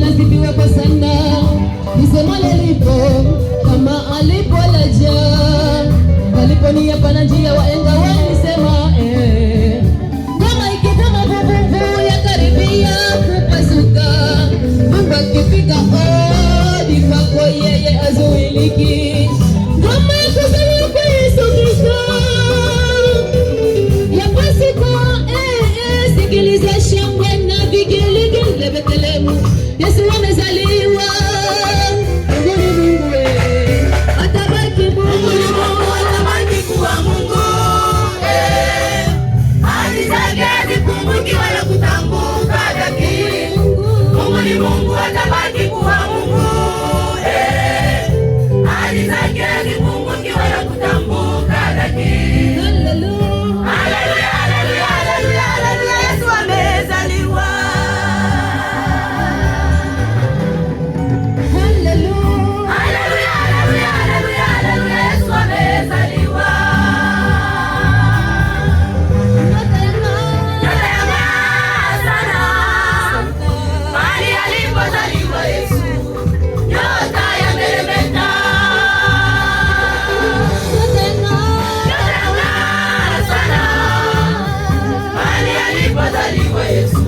nasifiwa kwa sana, nisema lilipo kama alipo laja, aliponia pana njia waenga wanisema kama ikitama vuvuvu ya karibia kupasuka, Mungu akifika hodi kwako yeye azuiliki. Ngoma ya kuzaliwa kwa Yesu Kristo ya Pasaka, sikiliza shangwe na vigelegele Bethlehemu, Yesu amezaliwa. Mungu ni Mungu, atabaki Mungu, atabaki kuwa Mungu, hadi zake hazipunguki wala kutambuka daki. Mungu ni Mungu, atabaki kuwa Mungu, hadi zake hazipunguki wala kutambuka daki. Haleluya, haleluya, haleluya, haleluya, haleluya, Yesu amezaliwa. Haleluya, haleluya, haleluya, haleluya, haleluya, Yesu amezaliwa. Nyota yang'aa sana mahali alipozaliwa Yesu, nyota yameremeta. Nyota yang'aa sana mahali alipozaliwa Yesu.